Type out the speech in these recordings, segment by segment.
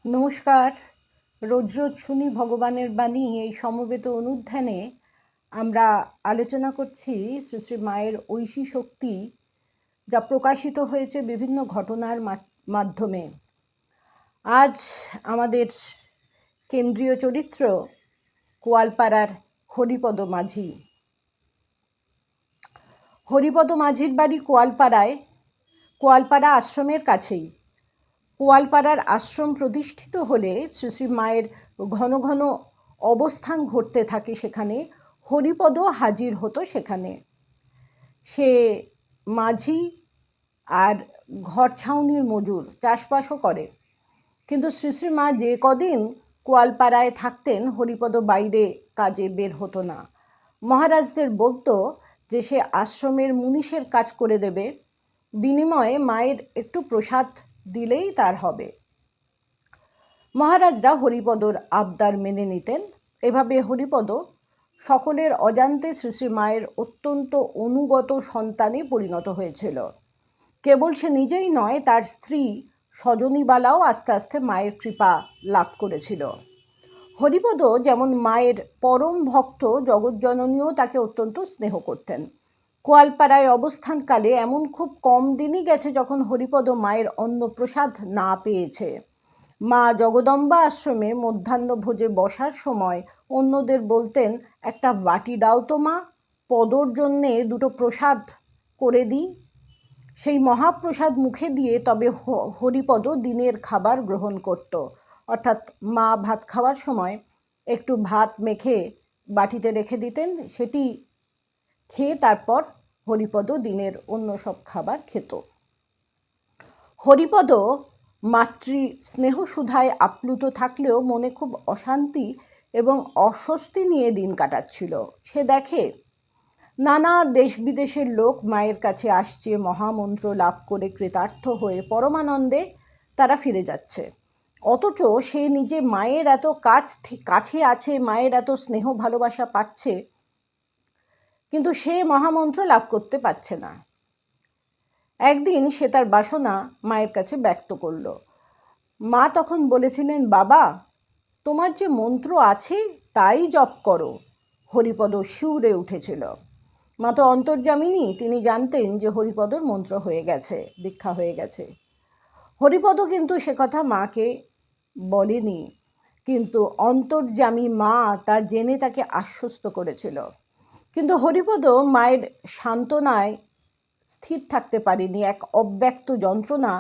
নমস্কার। রোজ রোজ শুনি ভগবানের বাণী। এই সমবেত অনুধ্যানে আমরা আলোচনা করছি শ্রী শ্রী মায়ের ঐশী শক্তি, যা প্রকাশিত হয়েছে বিভিন্ন ঘটনার মাধ্যমে। আজ আমাদের কেন্দ্রীয় চরিত্র কোয়ালপাড়ার হরিপদ মাঝি। হরিপদ মাঝির বাড়ি কোয়ালপাড়া আশ্রমের কাছেই। কোয়ালপাড়ার আশ্রম প্রতিষ্ঠিত হলে শ্রী শ্রী মায়ের ঘন ঘন অবস্থান ঘটতে থাকে সেখানে। হরিপদও হাজির হতো সেখানে। সে মাঝি আর ঘর ছাউনির মজুর, চাষবাসও করে। কিন্তু শ্রী শ্রী মা যে কদিন কোয়ালপাড়ায় থাকতেন, হরিপদ বাইরে কাজে বের হতো না। মহারাজদের বলতো যে সে আশ্রমের মুনিশের কাজ করে দেবে, বিনিময়ে মায়ের একটু প্রসাদ দিলেই তার হবে। মহারাজরা হরিপদর আবদার মেনে নিতেন। এভাবে হরিপদ সকলের অজান্তে শ্রী শ্রী মায়ের অত্যন্ত অনুগত সন্তানে পরিণত হয়েছিল। কেবল সে নিজেই নয়, তার স্ত্রী সজনীবালাও আস্তে আস্তে মায়ের কৃপা লাভ করেছিল। হরিপদ যেমন মায়ের পরম ভক্ত, জগৎজননীও তাকে অত্যন্ত স্নেহ করতেন। কোয়ালপাড়ায় অবস্থানকালে এমন খুব কম দিনই গেছে যখন হরিপদ মায়ের অন্নপ্রসাদ না পেয়েছে। মা জগদম্বা আশ্রমে মধ্যাহ্ন ভোজে বসার সময় অন্যদের বলতেন, একটা বাটি দাও তো মা, পদর জন্যে দুটো প্রসাদ করে দিই। সেই মহাপ্রসাদ মুখে দিয়ে তবে হরিপদ দিনের খাবার গ্রহণ করত। অর্থাৎ মা ভাত খাওয়ার সময় একটু ভাত মেখে বাটিতে রেখে দিতেন, সেটি খেয়ে তারপর হরিপদ দিনের অন্য সব খাবার খেত। হরিপদ মাতৃ স্নেহসুধায় আপ্লুত থাকলেও মনে খুব অশান্তি এবং অস্বস্তি নিয়ে দিন কাটাচ্ছিল। সে দেখে নানা দেশ বিদেশের লোক মায়ের কাছে আসছে, মহামন্ত্র লাভ করে কৃতার্থ হয়ে পরমানন্দে তারা ফিরে যাচ্ছে। অথচ সে নিজে মায়ের এত কাছে আছে, মায়ের এত স্নেহ ভালোবাসা পাচ্ছে, কিন্তু সে মহামন্ত্র লাভ করতে পারছে না। একদিন সে তার বাসনা মায়ের কাছে ব্যক্ত করল। মা তখন বলেছিলেন, বাবা, তোমার যে মন্ত্র আছে তাই জপ করো। হরিপদ শিউরে উঠেছিল। মা তো অন্তর্যামিনী, তিনি জানতেন যে হরিপদর মন্ত্র হয়ে গেছে, দীক্ষা হয়ে গেছে। হরিপদ কিন্তু সে কথা মাকে বলেনি, কিন্তু অন্তর্যামী মা তা জেনে তাকে আশ্বস্ত করেছিল। কিন্তু হরিপদ মায়ের সান্ত্বনায় স্থির থাকতে পারেনি। এক অব্যক্ত যন্ত্রণা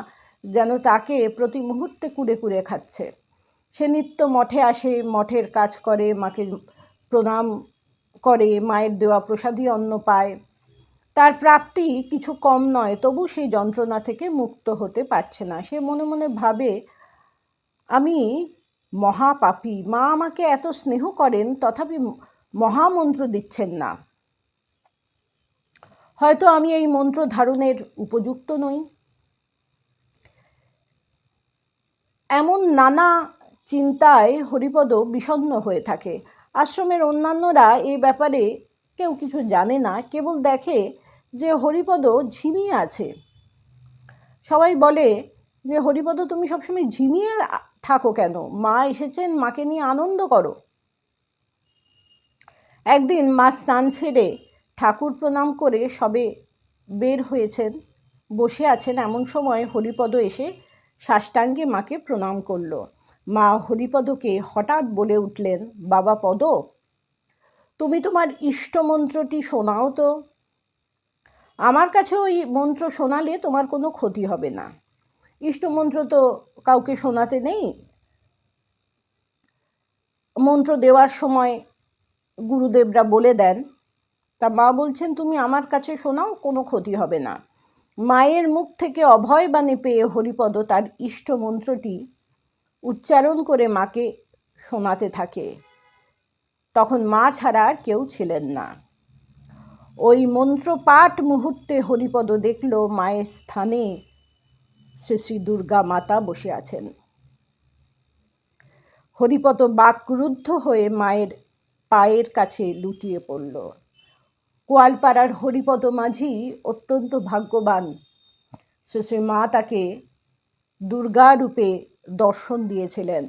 যেন তাকে প্রতি মুহূর্তে কুড়ে কুড়ে খাচ্ছে। সে নিত্য মঠে আসে, মঠের কাজ করে, মাকে প্রণাম করে, মায়ের দেওয়া প্রসাদী অন্ন পায়। তার প্রাপ্তি কিছু কম নয়, তবু সেই যন্ত্রণা থেকে মুক্ত হতে পারছে না। সে মনে মনে ভাবে, আমি মহাপাপী, মা আমাকে এত স্নেহ করেন তথাপি মহামন্ত্র দিচ্ছেন না। হয়তো আমি এই মন্ত্র ধারণের উপযুক্ত নই। এমন নানা চিন্তায় হরিপদ বিষণ্ণ হয়ে থাকে। আশ্রমের অন্যান্যরা এ ব্যাপারে কেউ কিছু জানে না, কেবল দেখে যে হরিপদ ঝিমিয়ে আছে। সবাই বলে যে, হরিপদ, তুমি সবসময় ঝিমিয়ে থাকো কেন? মা এসেছেন, মাকে নিয়ে আনন্দ করো। একদিন মা স্নান ছেড়ে ঠাকুর প্রণাম করে সবে বের হয়েছেন, বসে আছেন, এমন সময় হরিপদ এসে সাষ্টাঙ্গে মাকে প্রণাম করল। মা হরিপদকে হঠাৎ বলে উঠলেন, বাবা পদ, তুমি তোমার ইষ্টমন্ত্রটি শোনাও তো। আমার কাছে ওই মন্ত্র শোনালে তোমার কোনো ক্ষতি হবে না। ইষ্টমন্ত্র তো কাউকে শোনাতে নেই। মন্ত্র দেওয়ার সময় গুরুদেবরা বলে দেন। তা মা বলছেন, তুমি আমার কাছে শোনাও, কোনো ক্ষতি হবে না। মায়ের মুখ থেকে অভয় বাণী পেয়ে হরিপদ তার ইষ্ট মন্ত্রটি উচ্চারণ করে মাকে শোনাতে থাকে। তখন মা ছাড়া আর কেউ ছিলেন না। ওই মন্ত্র পাঠ মুহূর্তে হরিপদ দেখল মায়ের স্থানে শ্রী শ্রী দুর্গা মাতা বসে আছেন। হরিপদ বাক্রুদ্ধ হয়ে মায়ের পায়ের কাছে লুটিয়ে পড়ল। কোয়ালপাড়ার হরিপদ মাঝি অত্যন্ত ভাগ্যবান। শ্রী শ্রী মা তাকে দুর্গা রূপে দর্শন দিয়েছিলেন।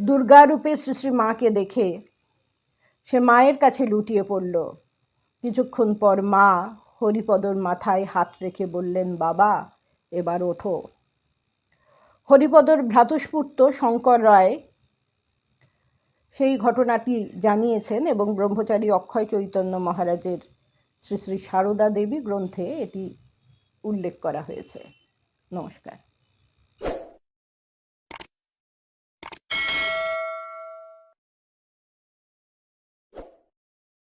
দুর্গারূপে শ্রী শ্রী মাকে দেখে সে মায়ের কাছে লুটিয়ে পড়ল। কিছুক্ষণ পর মা হরিপদর মাথায় হাত রেখে বললেন, বাবা এবার ওঠো। হরিপদর ভ্রাতুষ্পুত্র শঙ্কর রায় সেই ঘটনাটি জানিয়েছেন এবং ব্রহ্মচারী অক্ষয় চৈতন্য মহারাজের শ্রী শ্রী সারদা দেবী গ্রন্থে এটি উল্লেখ করা হয়েছে। নমস্কার।